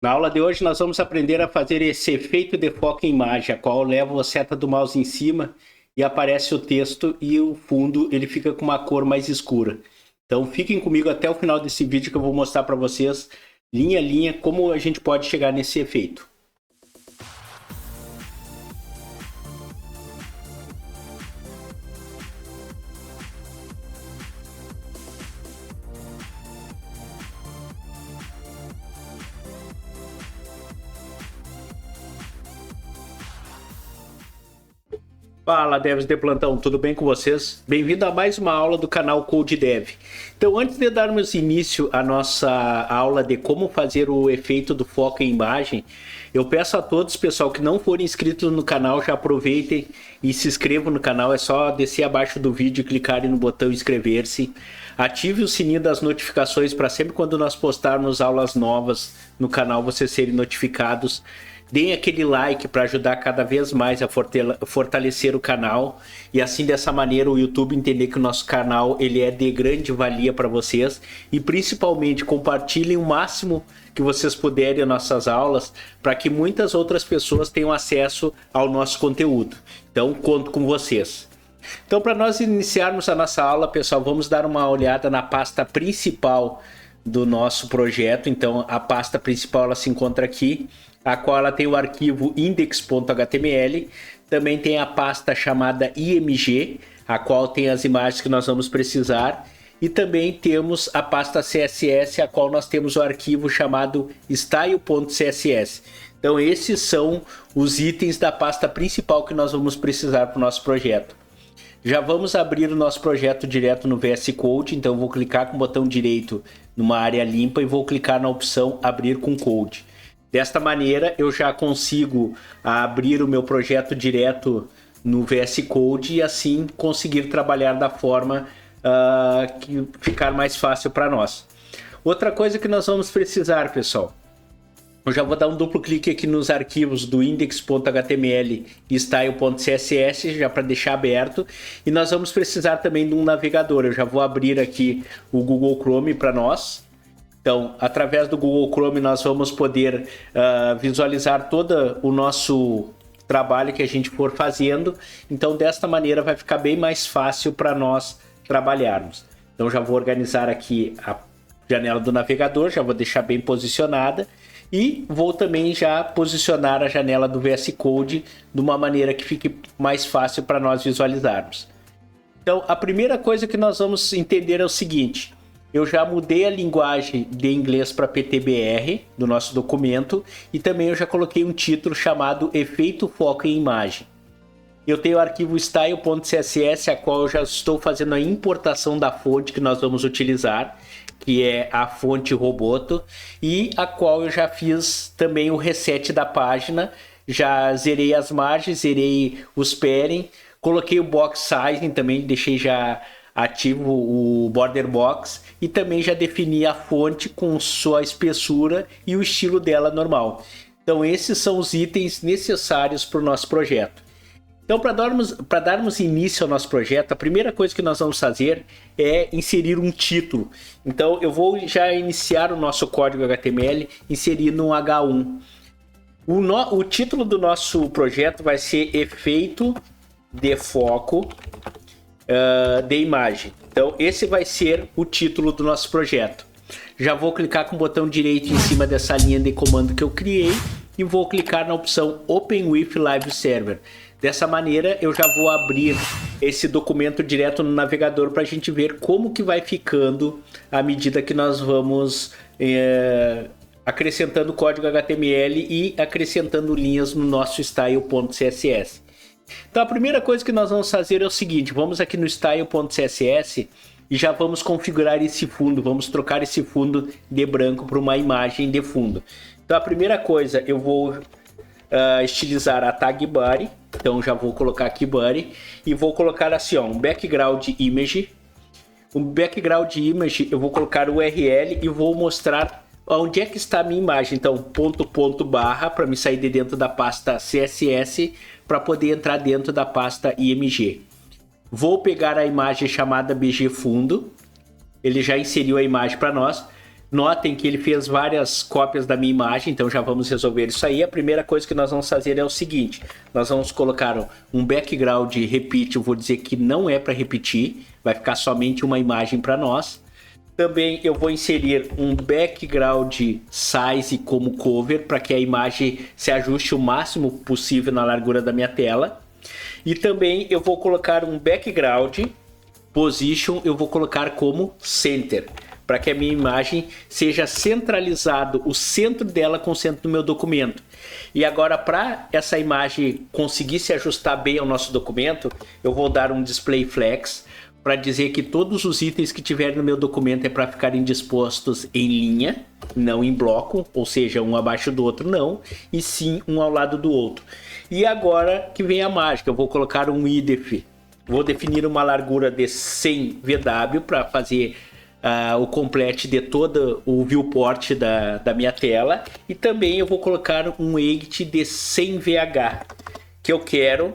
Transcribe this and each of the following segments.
Na aula de hoje nós vamos aprender a fazer esse efeito de foco em imagem, a qual leva a seta do mouse em cima e aparece o texto e o fundo ele fica com uma cor mais escura. Então fiquem comigo até o final desse vídeo que eu vou mostrar para vocês, linha a linha, como a gente pode chegar nesse efeito. Fala, devs de plantão, tudo bem com vocês? Bem-vindo a mais uma aula do canal Code Dev. Então, antes de darmos início à nossa aula de como fazer o efeito do foco em imagem, eu peço a todos, pessoal, que não forem inscritos no canal, já aproveitem e se inscrevam no canal. É só descer abaixo do vídeo e clicarem no botão inscrever-se. Ative o sininho das notificações para sempre quando nós postarmos aulas novas no canal, vocês serem notificados. Deem aquele like para ajudar cada vez mais a fortalecer o canal e assim dessa maneira o YouTube entender que o nosso canal ele é de grande valia para vocês e principalmente compartilhem o máximo que vocês puderem as nossas aulas para que muitas outras pessoas tenham acesso ao nosso conteúdo. Então conto com vocês. Então para nós iniciarmos a nossa aula, pessoal, vamos dar uma olhada na pasta principal do nosso projeto. Então a pasta principal ela se encontra aqui, a qual ela tem o arquivo index.html, também tem a pasta chamada img, a qual tem as imagens que nós vamos precisar, e também temos a pasta css, a qual nós temos o arquivo chamado style.css. Então esses são os itens da pasta principal que nós vamos precisar para o nosso projeto. Já vamos abrir o nosso projeto direto no VS Code, então vou clicar com o botão direito numa área limpa e vou clicar na opção abrir com code. Desta maneira eu já consigo abrir o meu projeto direto no VS Code e assim conseguir trabalhar da forma que ficar mais fácil para nós. Outra coisa que nós vamos precisar, pessoal, eu já vou dar um duplo clique aqui nos arquivos do index.html e style.css já para deixar aberto, e nós vamos precisar também de um navegador. Eu já vou abrir aqui o Google Chrome para nós. Então, através do Google Chrome, nós vamos poder visualizar todo o nosso trabalho que a gente for fazendo. Então, desta maneira, vai ficar bem mais fácil para nós trabalharmos. Então, já vou organizar aqui a janela do navegador, já vou deixar bem posicionada. E vou também já posicionar a janela do VS Code de uma maneira que fique mais fácil para nós visualizarmos. Então, a primeira coisa que nós vamos entender é o seguinte: eu já mudei a linguagem de inglês para PTBR do nosso documento e também eu já coloquei um título chamado Efeito Foco em Imagem. Eu tenho o arquivo style.css, a qual eu já estou fazendo a importação da fonte que nós vamos utilizar, que é a fonte Roboto, e a qual eu já fiz também o reset da página, já zerei as margens, zerei os padding, coloquei o box sizing também, deixei já ativo o border box e também já defini a fonte com sua espessura e o estilo dela normal. Então esses são os itens necessários para o nosso projeto. Então para darmos início ao nosso projeto, a primeira coisa que nós vamos fazer é inserir um título. Então eu vou já iniciar o nosso código HTML inserindo um H1. O título do nosso projeto vai ser Efeito de Foco de Imagem. Então esse vai ser o título do nosso projeto. Já vou clicar com o botão direito em cima dessa linha de comando que eu criei e vou clicar na opção Open with Live Server. Dessa maneira eu já vou abrir esse documento direto no navegador para a gente ver como que vai ficando à medida que nós vamos acrescentando código HTML e acrescentando linhas no nosso style.css. Então a primeira coisa que nós vamos fazer é o seguinte: vamos aqui no style.css e já vamos configurar esse fundo, vamos trocar esse fundo de branco para uma imagem de fundo. Então a primeira coisa, eu vou estilizar a tag body, então já vou colocar aqui body e vou colocar assim, ó, um background image. Um background image eu vou colocar o URL e vou mostrar onde é que está a minha imagem. Então ponto barra para me sair de dentro da pasta CSS para poder entrar dentro da pasta img. Vou pegar a imagem chamada bg fundo, ele já inseriu a imagem para nós. Notem que ele fez várias cópias da minha imagem, então já vamos resolver isso aí. A primeira coisa que nós vamos fazer é o seguinte: nós vamos colocar um background repeat, eu vou dizer que não é para repetir, vai ficar somente uma imagem para nós. Também eu vou inserir um background size como cover, para que a imagem se ajuste o máximo possível na largura da minha tela. E também eu vou colocar um background position, eu vou colocar como center, para que a minha imagem seja centralizado, o centro dela com o centro do meu documento. E agora, para essa imagem conseguir se ajustar bem ao nosso documento, eu vou dar um display flex, para dizer que todos os itens que tiverem no meu documento é para ficarem dispostos em linha, não em bloco, ou seja, um abaixo do outro não, e sim um ao lado do outro. E agora que vem a mágica, eu vou colocar um idef, vou definir uma largura de 100 VW para fazer o complete de todo o viewport da minha tela, e também eu vou colocar um height de 100 VH, que eu quero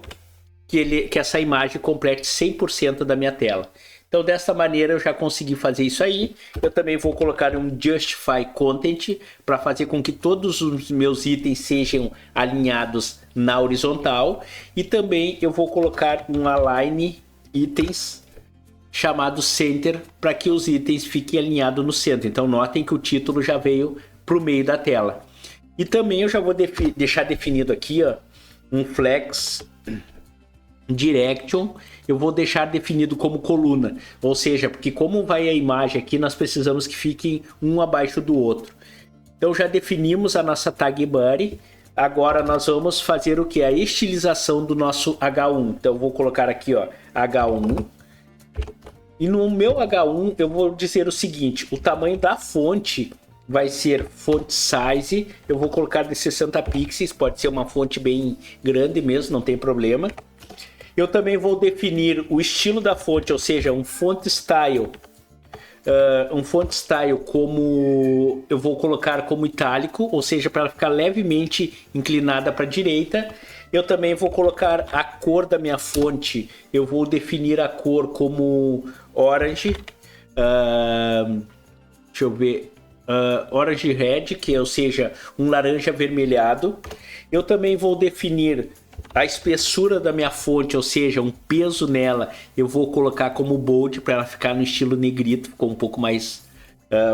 que essa imagem complete 100% da minha tela. Então, dessa maneira, eu já consegui fazer isso aí. Eu também vou colocar um Justify Content para fazer com que todos os meus itens sejam alinhados na horizontal. E também eu vou colocar um Align Itens chamado Center para que os itens fiquem alinhados no centro. Então, notem que o título já veio para o meio da tela. E também eu já vou deixar definido aqui, ó, um Flex Direction, eu vou deixar definido como coluna, ou seja, porque como vai a imagem aqui, nós precisamos que fiquem um abaixo do outro. Então já definimos a nossa tag body, agora nós vamos fazer o que? A estilização do nosso H1. Então eu vou colocar aqui, ó, H1, e no meu H1 eu vou dizer o seguinte: o tamanho da fonte vai ser font size, eu vou colocar de 60 pixels, pode ser uma fonte bem grande mesmo, não tem problema. Eu também vou definir o estilo da fonte, ou seja, um font style. Como eu vou colocar como itálico, ou seja, para ela ficar levemente inclinada para a direita. Eu também vou colocar a cor da minha fonte, eu vou definir a cor como orange. Deixa eu ver. Orange red, ou seja, um laranja avermelhado. Eu também vou definir a espessura da minha fonte, ou seja, um peso nela, eu vou colocar como bold para ela ficar no estilo negrito, ficou um pouco mais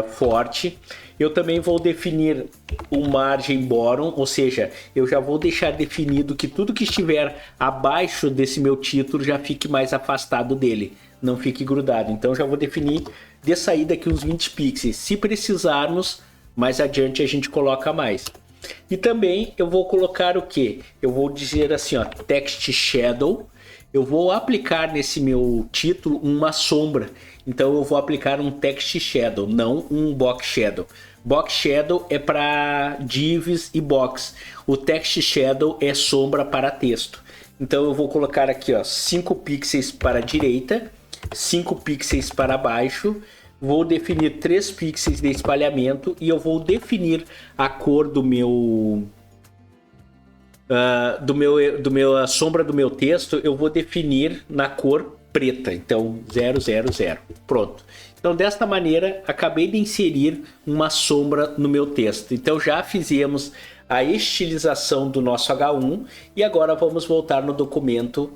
forte. Eu também vou definir o margem bottom, ou seja, eu já vou deixar definido que tudo que estiver abaixo desse meu título já fique mais afastado dele, não fique grudado. Então já vou definir de saída aqui uns 20 pixels. Se precisarmos, mais adiante a gente coloca mais. E também eu vou colocar o que? Eu vou dizer assim, ó, text shadow. Eu vou aplicar nesse meu título uma sombra. Então eu vou aplicar um text shadow, não um box shadow. Box shadow é para divs e box. O text shadow é sombra para texto. Então eu vou colocar aqui, ó, 5 pixels para a direita, 5 pixels para baixo. Vou definir 3 pixels de espalhamento e eu vou definir a cor a sombra do meu texto, eu vou definir na cor preta, então 000, pronto. Então desta maneira acabei de inserir uma sombra no meu texto. Então já fizemos a estilização do nosso H1 e agora vamos voltar no documento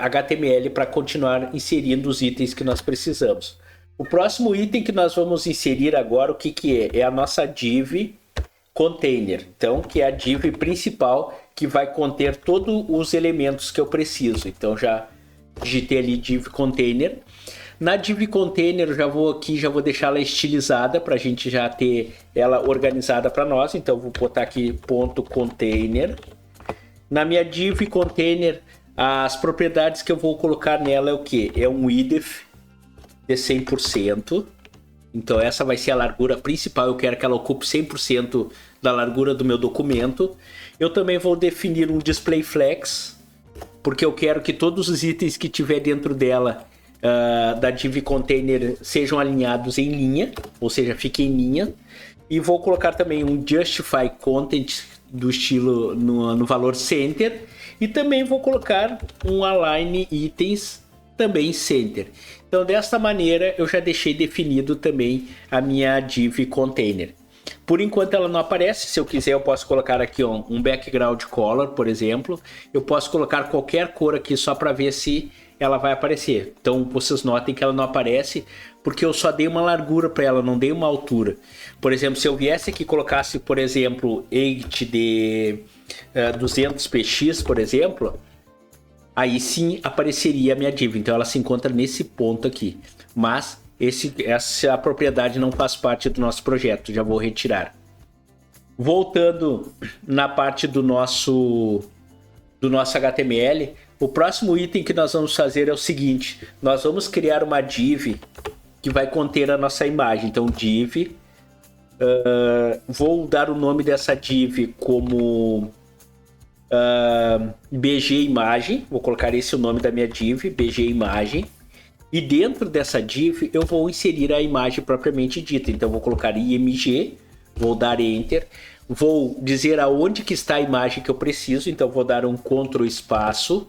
HTML para continuar inserindo os itens que nós precisamos. O próximo item que nós vamos inserir agora, o que é? É a nossa div container. Então, que é a div principal que vai conter todos os elementos que eu preciso. Então, já digitei ali div container. Na div container, eu já vou deixar ela estilizada para a gente já ter ela organizada para nós. Então, eu vou botar aqui ponto .container. Na minha div container, as propriedades que eu vou colocar nela é o que? É um idef de 100%. Então essa vai ser a largura principal, eu quero que ela ocupe 100% da largura do meu documento. Eu também vou definir um display flex, porque eu quero que todos os itens que tiver dentro dela, da div container, sejam alinhados em linha, ou seja, fiquem em linha. E vou colocar também um justify content do estilo no valor center, e também vou colocar um align itens também center. Então, desta maneira, eu já deixei definido também a minha div container. Por enquanto ela não aparece. Se eu quiser, eu posso colocar aqui um background color, por exemplo. Eu posso colocar qualquer cor aqui só para ver se ela vai aparecer. Então, vocês notem que ela não aparece porque eu só dei uma largura para ela, não dei uma altura. Por exemplo, se eu viesse aqui e colocasse, por exemplo, 8 de 200px, por exemplo, aí sim apareceria a minha div. Então ela se encontra nesse ponto aqui. Mas essa propriedade não faz parte do nosso projeto. Já vou retirar. Voltando na parte do nosso HTML, o próximo item que nós vamos fazer é o seguinte. Nós vamos criar uma div que vai conter a nossa imagem. Então div, vou dar o nome dessa div como BG imagem. Vou colocar esse o nome da minha div, BG imagem. E dentro dessa div eu vou inserir a imagem propriamente dita. Então vou colocar img, vou dar enter, vou dizer aonde que está a imagem que eu preciso. Então vou dar um Ctrl espaço.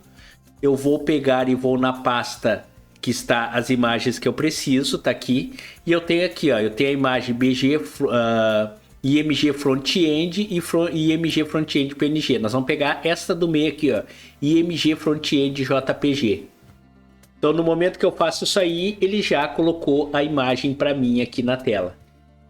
Eu vou pegar e vou na pasta que está as imagens que eu preciso, tá aqui. E eu tenho aqui, ó, eu tenho a imagem BG IMG Frontend e IMG Frontend PNG. Nós vamos pegar esta do meio aqui, ó, IMG Frontend JPG. Então, no momento que eu faço isso aí, ele já colocou a imagem para mim aqui na tela.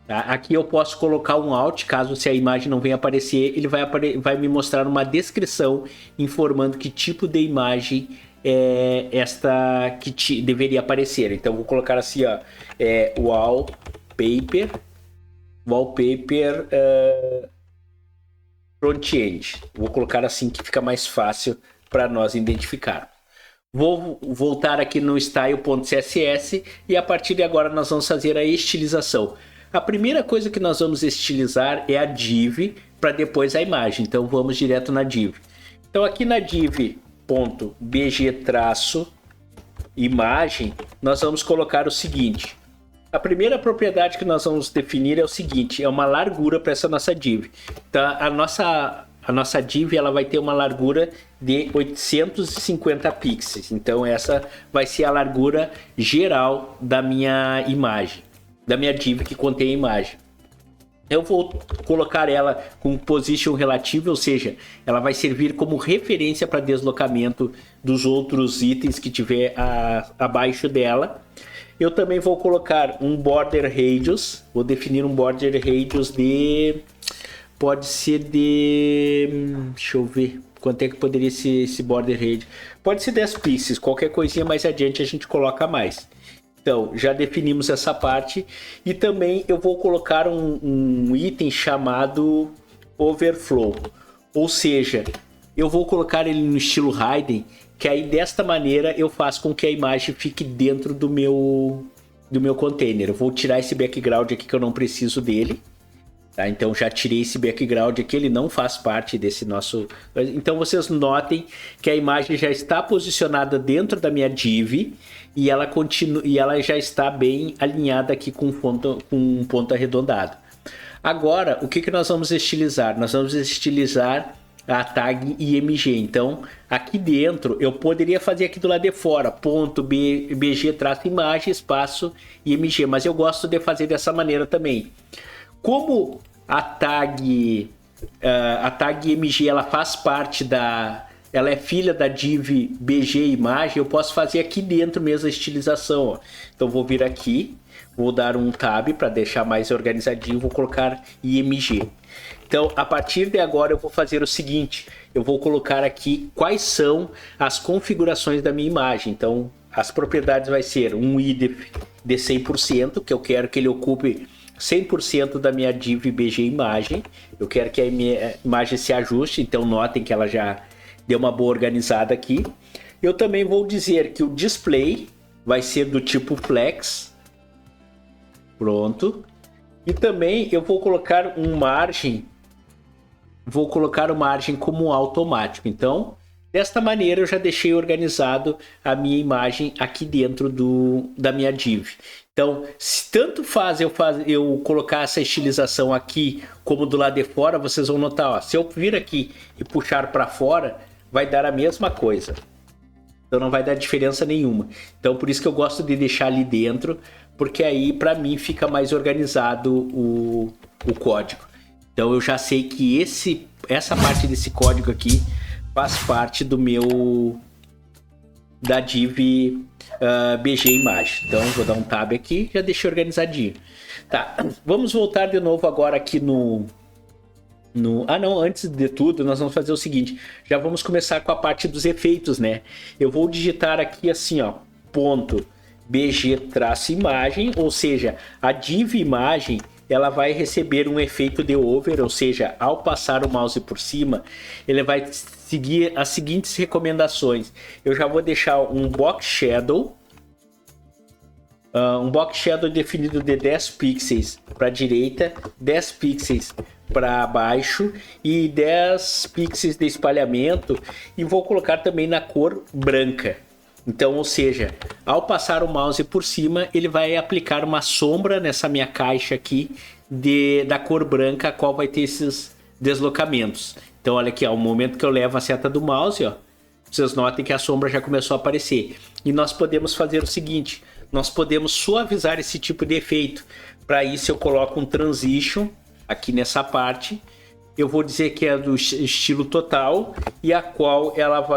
Tá? Aqui eu posso colocar um Alt, caso se a imagem não venha aparecer, ele vai me mostrar uma descrição informando que tipo de imagem é esta que deveria aparecer. Então, vou colocar assim, ó, wallpaper front-end. Vou colocar assim que fica mais fácil para nós identificar. Vou voltar aqui no style.css e a partir de agora nós vamos fazer a estilização. A primeira coisa que nós vamos estilizar é a div, para depois a imagem. Então vamos direto na div. Então aqui na div.bg-imagem nós vamos colocar o seguinte. A primeira propriedade que nós vamos definir é o seguinte, é uma largura para essa nossa div. Então a nossa div ela vai ter uma largura de 850 pixels. Então essa vai ser a largura geral da minha imagem, da minha div que contém a imagem. Eu vou colocar ela com position relativo, ou seja, ela vai servir como referência para deslocamento dos outros itens que tiver abaixo dela. Eu também vou colocar um border radius, vou definir um border radius de... Pode ser de... Deixa eu ver quanto é que poderia ser esse border radius. Pode ser 10 pixels, qualquer coisinha mais adiante a gente coloca mais. Então, já definimos essa parte. E também eu vou colocar um item chamado overflow. Ou seja, eu vou colocar ele no estilo hidden, que aí desta maneira eu faço com que a imagem fique dentro do meu container. Eu vou tirar esse background aqui que eu não preciso dele. Tá? Então já tirei esse background aqui, ele não faz parte desse nosso... Então vocês notem que a imagem já está posicionada dentro da minha div e ela já está bem alinhada aqui com um ponto arredondado. Agora, o que nós vamos estilizar? Nós vamos estilizar a tag img. Então aqui dentro eu poderia fazer aqui do lado de fora .bg-imagem espaço img, mas eu gosto de fazer dessa maneira também. Como a tag img ela faz parte ela é filha da div bg imagem, eu posso fazer aqui dentro mesmo a estilização, ó. Então vou vir aqui, vou dar um tab para deixar mais organizadinho, vou colocar img. Então a partir de agora eu vou fazer o seguinte, eu vou colocar aqui quais são as configurações da minha imagem. Então as propriedades vai ser um idef de 100%, que eu quero que ele ocupe 100% da minha div bg imagem. Eu quero que a minha imagem se ajuste, então notem que ela já deu uma boa organizada aqui. Eu também vou dizer que o display vai ser do tipo flex. Pronto. E também eu vou colocar um margem. Vou colocar o margem como automático. Então, desta maneira eu já deixei organizado a minha imagem aqui dentro da minha div. Então, se tanto faz eu colocar essa estilização aqui como do lado de fora, vocês vão notar, ó, se eu vir aqui e puxar para fora, vai dar a mesma coisa. Então não vai dar diferença nenhuma. Então por isso que eu gosto de deixar ali dentro, porque aí para mim fica mais organizado o código. Então eu já sei que essa parte desse código aqui faz parte do meu da div BG imagem. Então vou dar um tab aqui, já deixei organizadinho. Tá, vamos voltar de novo agora aqui no não, antes de tudo, nós vamos fazer o seguinte, já vamos começar com a parte dos efeitos, né? Eu vou digitar aqui assim, ó, ponto bg-imagem, ou seja, a div imagem, ela vai receber um efeito de over, ou seja, ao passar o mouse por cima, ele vai seguir as seguintes recomendações. Eu já vou deixar um box shadow, definido de 10 pixels para a direita, 10 pixels para baixo e 10 pixels de espalhamento, e vou colocar também na cor branca. Então, ou seja, ao passar o mouse por cima, ele vai aplicar uma sombra nessa minha caixa aqui da cor branca, a qual vai ter esses deslocamentos. Então, olha aqui, ó, o momento que eu levo a seta do mouse, ó, vocês notem que a sombra já começou a aparecer. E nós podemos fazer o seguinte, nós podemos suavizar esse tipo de efeito. Para isso eu coloco um transition aqui nessa parte. Eu vou dizer que é do estilo total e a qual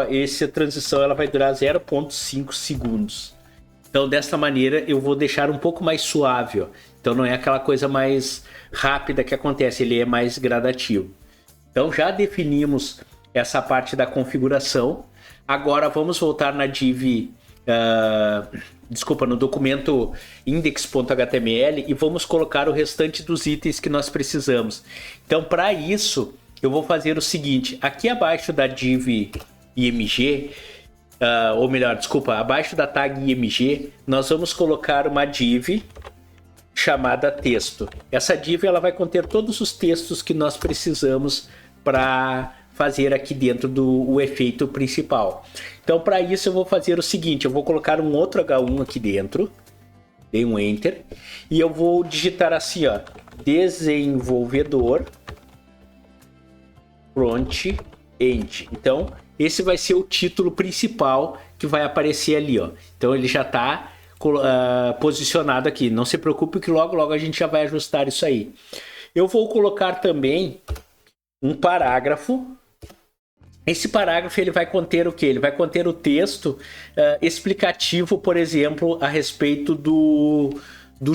essa transição ela vai durar 0,5 segundos. Então desta maneira eu vou deixar um pouco mais suave, ó. Então não é aquela coisa mais rápida que acontece, ele é mais gradativo. Então já definimos essa parte da configuração. Agora vamos voltar na div, no documento index.html e vamos colocar o restante dos itens que nós precisamos. Então para isso eu vou fazer o seguinte, aqui abaixo da div img, abaixo da tag img, nós vamos colocar uma div chamada texto. Essa div ela vai conter todos os textos que nós precisamos para fazer aqui dentro do efeito principal. Então para isso eu vou fazer o seguinte, eu vou colocar um outro H1 aqui dentro, dei um enter, e eu vou digitar assim, ó, desenvolvedor front-end. Então esse vai ser o título principal que vai aparecer ali, ó. Então ele já está posicionado aqui, não se preocupe que logo a gente já vai ajustar isso aí. Eu vou colocar também um parágrafo. Esse parágrafo ele vai conter o que? Ele vai conter o texto explicativo, por exemplo, a respeito do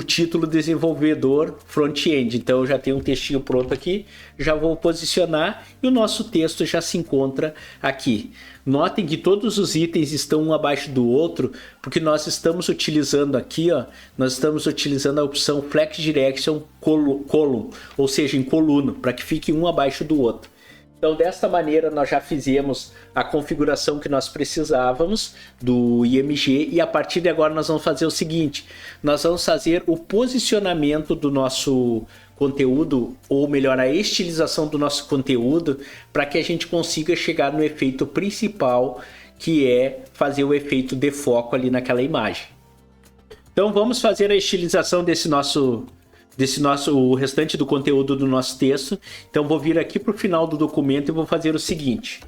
título desenvolvedor front-end. Então eu já tenho um textinho pronto aqui, já vou posicionar e o nosso texto já se encontra aqui. Notem que todos os itens estão um abaixo do outro, porque nós estamos utilizando aqui, ó, nós estamos utilizando a opção Flex Direction Column, ou seja, em coluna, para que fique um abaixo do outro. Então, desta maneira, nós já fizemos a configuração que nós precisávamos do IMG e a partir de agora nós vamos fazer o seguinte, nós vamos fazer o posicionamento do nosso conteúdo, ou melhor, a estilização do nosso conteúdo, para que a gente consiga chegar no efeito principal, que é fazer o efeito de foco ali naquela imagem. Então, vamos fazer a estilização o restante do conteúdo do nosso texto. Então vou vir aqui para o final do documento e vou fazer o seguinte.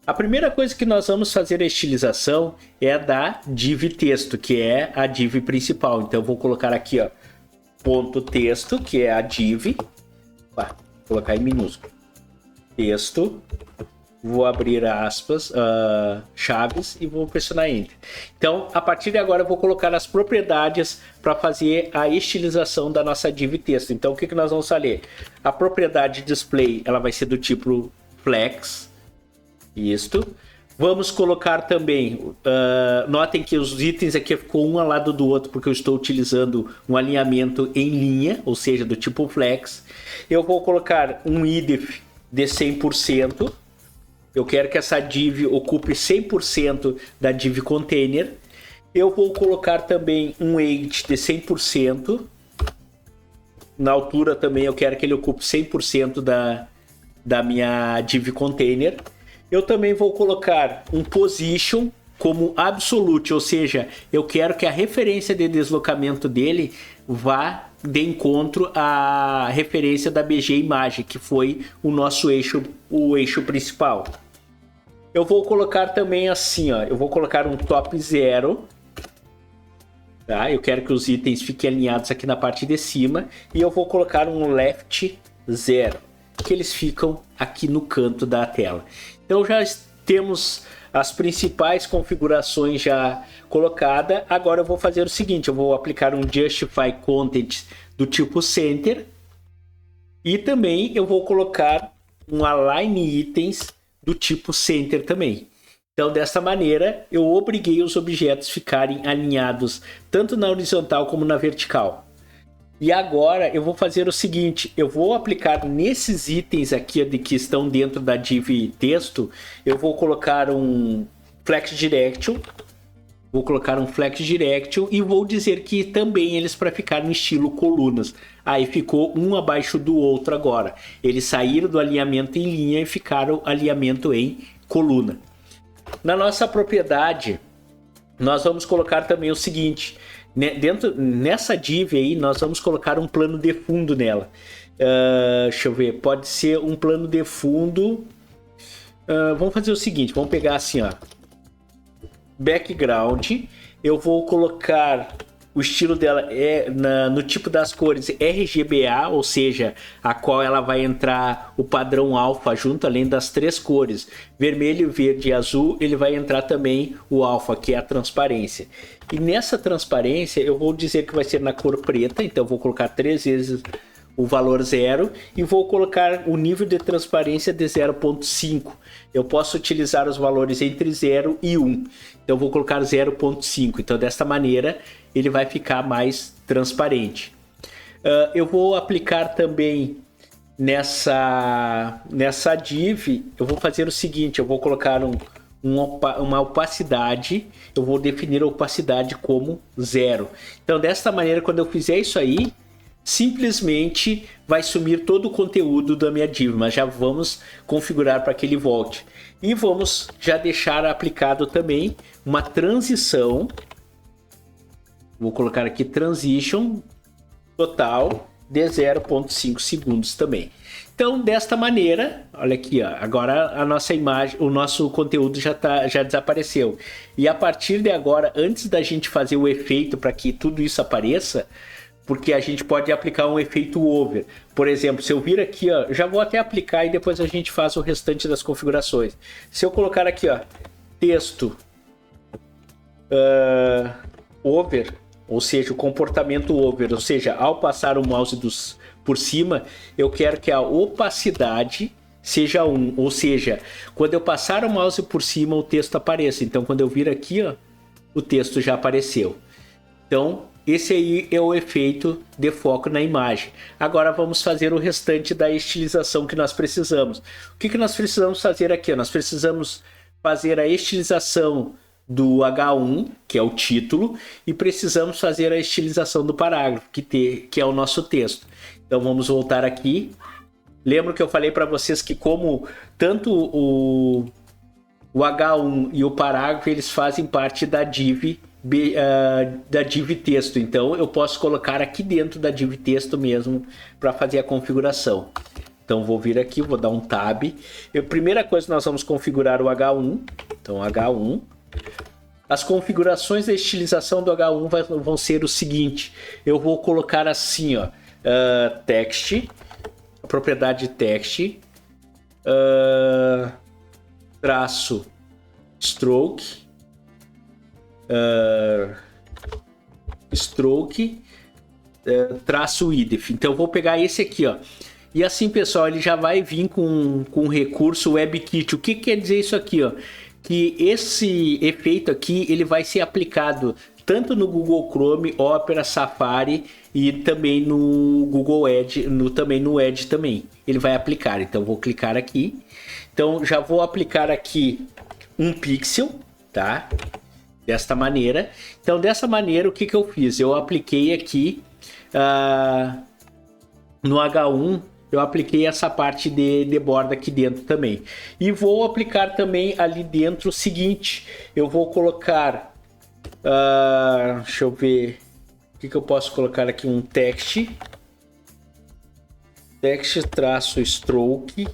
A primeira coisa que nós vamos fazer a estilização é a da div texto, que é a div principal. Então eu vou colocar aqui, ó, ponto texto, que é a div, vou colocar em minúsculo, texto, vou abrir aspas, chaves e vou pressionar Enter. Então, a partir de agora eu vou colocar as propriedades para fazer a estilização da nossa div texto. Então, o que nós vamos fazer? A propriedade display, ela vai ser do tipo flex, isto. Vamos colocar também, notem que os itens aqui ficou um ao lado do outro, porque eu estou utilizando um alinhamento em linha, ou seja, do tipo flex. Eu vou colocar um idef de 100%. Eu quero que essa div ocupe 100% da div container. Eu vou colocar também um weight de 100%. Na altura também eu quero que ele ocupe 100% da minha div container. Eu também vou colocar um position como absolute, ou seja, eu quero que a referência de deslocamento dele vá de encontro à referência da BG imagem, que foi o nosso eixo, o eixo principal. Eu vou colocar também assim, ó. Eu vou colocar um top 0. Tá? Eu quero que os itens fiquem alinhados aqui na parte de cima. E eu vou colocar um left 0. Que eles ficam aqui no canto da tela. Então já temos as principais configurações já colocadas. Agora eu vou fazer o seguinte. Eu vou aplicar um Justify Content do tipo Center. E também eu vou colocar um Align Itens do tipo Center também. Então, dessa maneira, eu obriguei os objetos a ficarem alinhados tanto na horizontal como na vertical. E agora eu vou fazer o seguinte, eu vou aplicar nesses itens aqui que estão dentro da div texto, eu vou colocar um Flex Direction, e vou dizer que também eles para ficar no estilo colunas. Aí ficou um abaixo do outro agora. Eles saíram do alinhamento em linha e ficaram alinhamento em coluna. Na nossa propriedade, nós vamos colocar também o seguinte, né, nessa div aí, nós vamos colocar um plano de fundo nela. Deixa eu ver, pode ser um plano de fundo. Vamos fazer o seguinte, vamos pegar assim, ó, background, eu vou colocar o estilo dela no tipo das cores RGBA, ou seja, a qual ela vai entrar o padrão alfa junto, além das 3 cores, vermelho, verde e azul, ele vai entrar também o alfa, que é a transparência. E nessa transparência eu vou dizer que vai ser na cor preta, então eu vou colocar 3 vezes o valor 0 e vou colocar o nível de transparência de 0.5. Eu posso utilizar os valores entre 0 e 1. Então eu vou colocar 0.5. Então desta maneira ele vai ficar mais transparente. Eu vou aplicar também nessa div, eu vou fazer o seguinte, eu vou colocar uma opacidade, eu vou definir a opacidade como 0. Então desta maneira, quando eu fizer isso aí, simplesmente vai sumir todo o conteúdo da minha div, mas já vamos configurar para que ele volte. E vamos já deixar aplicado também uma transição. Vou colocar aqui transition total de 0.5 segundos também. Então, desta maneira, olha aqui, ó, agora a nossa imagem, o nosso conteúdo já desapareceu. E a partir de agora, antes da gente fazer o efeito para que tudo isso apareça, porque a gente pode aplicar um efeito over. Por exemplo, se eu vir aqui, ó, já vou até aplicar e depois a gente faz o restante das configurações. Se eu colocar aqui, ó, texto over, ou seja, o comportamento over, ou seja, ao passar o mouse por cima, eu quero que a opacidade seja 1, ou seja, quando eu passar o mouse por cima, o texto apareça. Então, quando eu vir aqui, ó, o texto já apareceu. Então, esse aí é o efeito de foco na imagem. Agora vamos fazer o restante da estilização que nós precisamos. O que nós precisamos fazer aqui? Nós precisamos fazer a estilização do H1, que é o título, e precisamos fazer a estilização do parágrafo, que é o nosso texto. Então vamos voltar aqui. Lembro que eu falei para vocês que como tanto o H1 e o parágrafo, eles fazem parte da div texto, então eu posso colocar aqui dentro da div texto mesmo para fazer a configuração. Então vou vir aqui, vou dar um tab. Primeira coisa, nós vamos configurar o H1. Então H1. As configurações da estilização do H1 vão ser o seguinte. Eu vou colocar assim, ó, text, a propriedade text, traço stroke, traço width. Então eu vou pegar esse aqui, ó. E assim, pessoal, ele já vai vir com o recurso WebKit. O que quer dizer isso aqui, ó? Que esse efeito aqui ele vai ser aplicado tanto no Google Chrome, Opera, Safari e também no Google Edge, também no Edge também. Ele vai aplicar. Então vou clicar aqui. Então já vou aplicar aqui um pixel, tá? Desta maneira. Então dessa maneira o que eu fiz? Eu apliquei aqui no H1. Eu apliquei essa parte de borda aqui dentro também. E vou aplicar também ali dentro o seguinte. Eu vou colocar... deixa eu ver... O que eu posso colocar aqui? Um text. Text traço stroke.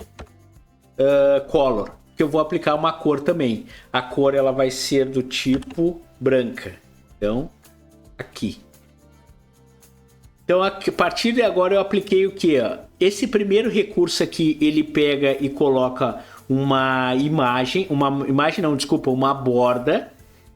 Color. que eu vou aplicar uma cor também. A cor ela vai ser do tipo branca. Então, aqui. Então, a partir de agora eu apliquei o que? Esse primeiro recurso aqui, ele pega e coloca uma imagem, uma borda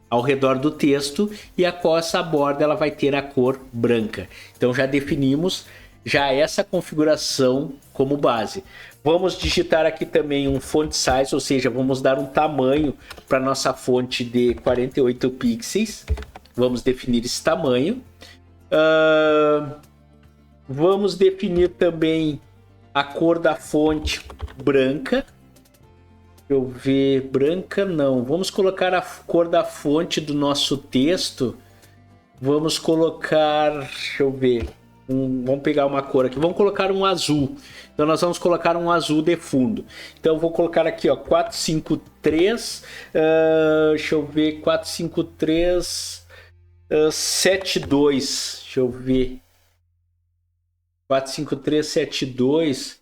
ao redor do texto, e a qual essa borda ela vai ter a cor branca. Então já definimos já essa configuração como base. Vamos digitar aqui também um font size, ou seja, vamos dar um tamanho para nossa fonte de 48 pixels. Vamos definir esse tamanho. Vamos definir também a cor da fonte branca. Deixa eu ver, branca não. Vamos colocar a cor da fonte do nosso texto. Vamos colocar, deixa eu ver, vamos pegar uma cor aqui. Vamos colocar um azul. Então nós vamos colocar um azul de fundo. Então eu vou colocar aqui, ó, 453. Deixa eu ver, 453 72. Deixa eu ver. 45372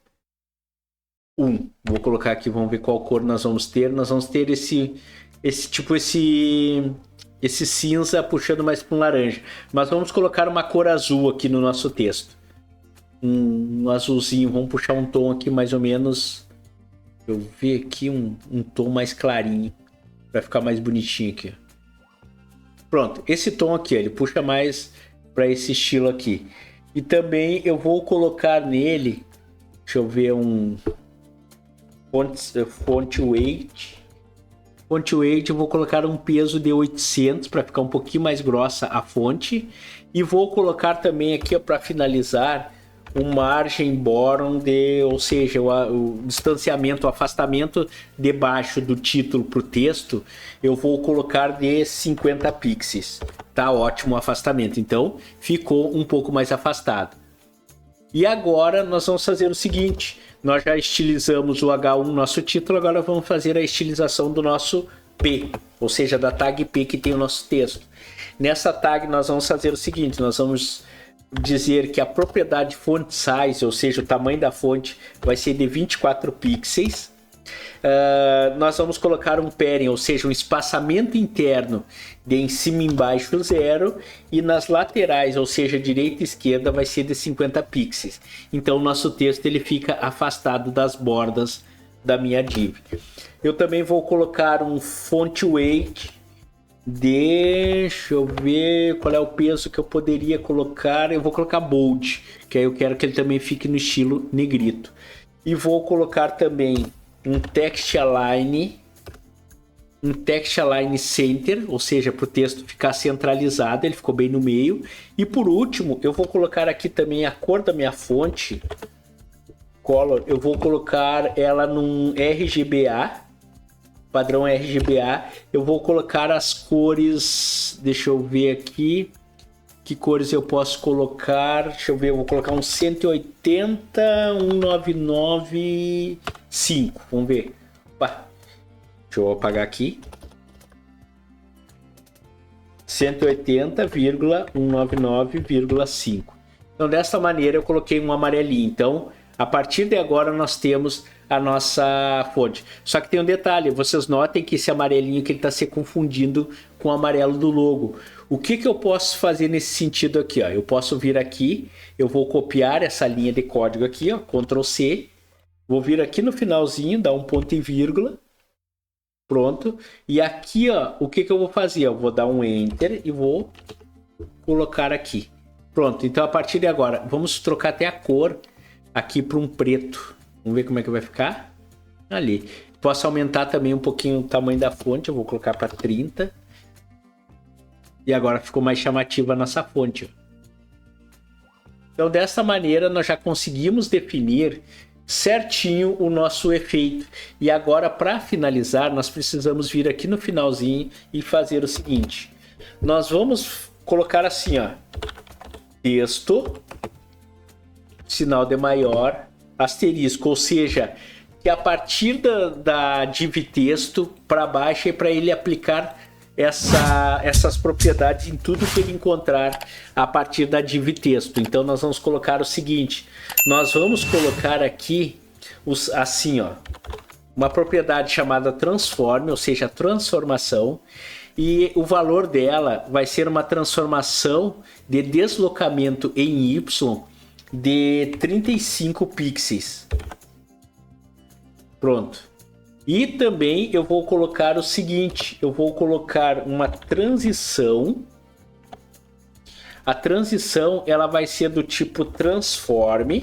1. Vou colocar aqui, vamos ver qual cor nós vamos ter. Nós vamos ter esse cinza puxando mais para um laranja. Mas vamos colocar uma cor azul aqui no nosso texto. Um azulzinho. Vamos puxar um tom aqui mais ou menos. Eu ver aqui um tom mais clarinho. Vai ficar mais bonitinho aqui. Pronto. Esse tom aqui, ele puxa mais para esse estilo aqui. E também eu vou colocar nele, deixa eu ver, um font weight. Font weight eu vou colocar um peso de 800 para ficar um pouquinho mais grossa a fonte. E vou colocar também aqui, para finalizar, um margem border ou seja, o distanciamento, o afastamento debaixo do título para o texto, eu vou colocar de 50 pixels. Tá ótimo o afastamento, então ficou um pouco mais afastado. E agora nós vamos fazer o seguinte, nós já estilizamos o H1, nosso título, agora vamos fazer a estilização do nosso P, ou seja, da tag P que tem o nosso texto. Nessa tag nós vamos fazer o seguinte, nós vamos dizer que a propriedade font size, ou seja, o tamanho da fonte, vai ser de 24 pixels. Nós vamos colocar um padding, ou seja, um espaçamento interno de em cima e embaixo 0, e nas laterais, ou seja, direita e esquerda, vai ser de 50 pixels. Então o nosso texto ele fica afastado das bordas da minha div. Eu também vou colocar um font weight. Deixa eu ver qual é o peso que eu poderia colocar. Eu vou colocar bold, que aí eu quero que ele também fique no estilo negrito. E vou colocar também um text align center, ou seja, para o texto ficar centralizado, ele ficou bem no meio. E por último, eu vou colocar aqui também a cor da minha fonte, color, eu vou colocar ela num RGBA, padrão RGBA. Eu vou colocar as cores, deixa eu ver aqui, que cores eu posso colocar, deixa eu ver, eu vou colocar um 180, 1995, vamos ver. Opa. Deixa eu apagar aqui. 180,199,5. Então dessa maneira eu coloquei um amarelinho. Então a partir de agora nós temos a nossa fonte. Só que tem um detalhe, vocês notem que esse amarelinho que ele está se confundindo com o amarelo do logo. O que eu posso fazer nesse sentido aqui? Ó? Eu posso vir aqui, eu vou copiar essa linha de código aqui, ó, Ctrl C, vou vir aqui no finalzinho, dar um ponto e vírgula, pronto. E aqui, ó, o que eu vou fazer? Eu vou dar um Enter e vou colocar aqui. Pronto, então a partir de agora, vamos trocar até a cor aqui para um preto. Vamos ver como é que vai ficar. Ali. Posso aumentar também um pouquinho o tamanho da fonte. Eu vou colocar para 30. E agora ficou mais chamativa a nossa fonte. Então dessa maneira nós já conseguimos definir certinho o nosso efeito. E agora para finalizar nós precisamos vir aqui no finalzinho e fazer o seguinte. Nós vamos colocar assim, ó. Texto. Sinal de maior. Asterisco, ou seja, que a partir da div texto para baixo é para ele aplicar essas propriedades em tudo que ele encontrar a partir da div texto. Então nós vamos colocar o seguinte, nós vamos colocar aqui assim, ó, uma propriedade chamada transform, ou seja, transformação, e o valor dela vai ser uma transformação de deslocamento em Y de 35 pixels. Pronto. E também eu vou colocar o seguinte, eu vou colocar uma transição. A transição ela vai ser do tipo transform,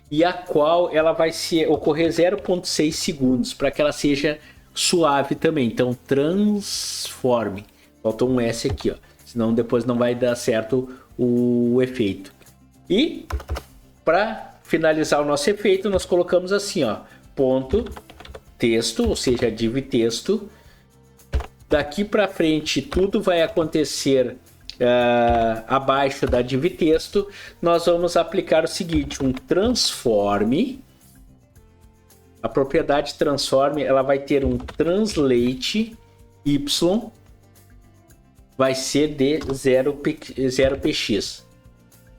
e a qual ela vai ocorrer 0,6 segundos, para que ela seja suave também. Então, transform. Faltou um S aqui, ó. Senão depois não vai dar certo o efeito. E, para finalizar o nosso efeito, nós colocamos assim, ó. Ponto, texto, ou seja, div texto. Daqui para frente, tudo vai acontecer abaixo da div texto. Nós vamos aplicar o seguinte, um transform. A propriedade transform, ela vai ter um translate y, vai ser de 0px.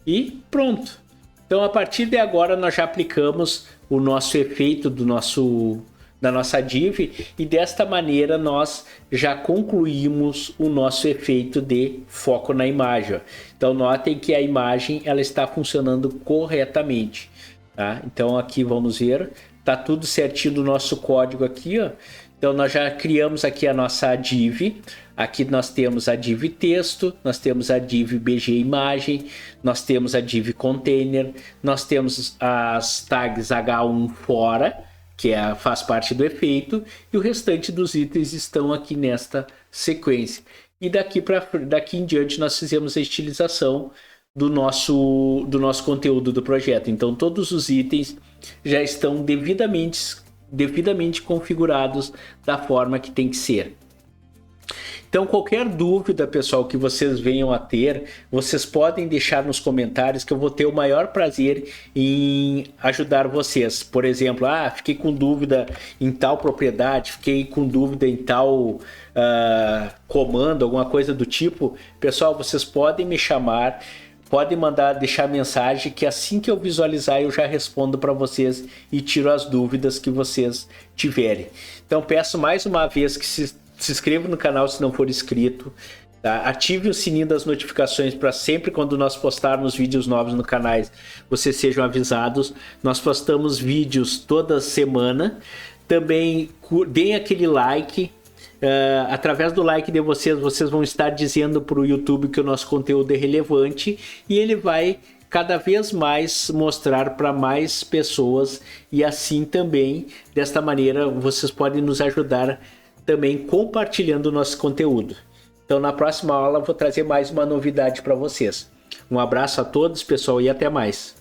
E pronto. Então, a partir de agora, nós já aplicamos o nosso efeito da nossa div, e desta maneira nós já concluímos o nosso efeito de foco na imagem. Então, notem que a imagem ela está funcionando corretamente. Tá? Então, aqui vamos ver, tá tudo certinho do nosso código aqui, ó. Então, nós já criamos aqui a nossa div. Aqui nós temos a div texto, nós temos a div bg imagem, nós temos a div container, nós temos as tags h1 fora, que faz parte do efeito, e o restante dos itens estão aqui nesta sequência. E daqui em diante nós fizemos a estilização do nosso conteúdo do projeto. Então, todos os itens já estão devidamente configurados da forma que tem que ser. Então, qualquer dúvida, pessoal, que vocês venham a ter, vocês podem deixar nos comentários, que eu vou ter o maior prazer em ajudar vocês. Por exemplo, fiquei com dúvida em tal propriedade, fiquei com dúvida em tal comando, alguma coisa do tipo. Pessoal, vocês podem me chamar, podem deixar mensagem, que assim que eu visualizar eu já respondo para vocês e tiro as dúvidas que vocês tiverem. Então, peço mais uma vez que se inscreva no canal se não for inscrito, tá? Ative o sininho das notificações para sempre quando nós postarmos vídeos novos no canal, vocês sejam avisados. Nós postamos vídeos toda semana. Também deem aquele like. Através do like de vocês vão estar dizendo para o YouTube que o nosso conteúdo é relevante, e ele vai cada vez mais mostrar para mais pessoas, e assim também, desta maneira, vocês podem nos ajudar também compartilhando o nosso conteúdo. Então, na próxima aula eu vou trazer mais uma novidade para vocês. Um abraço a todos, pessoal, e até mais.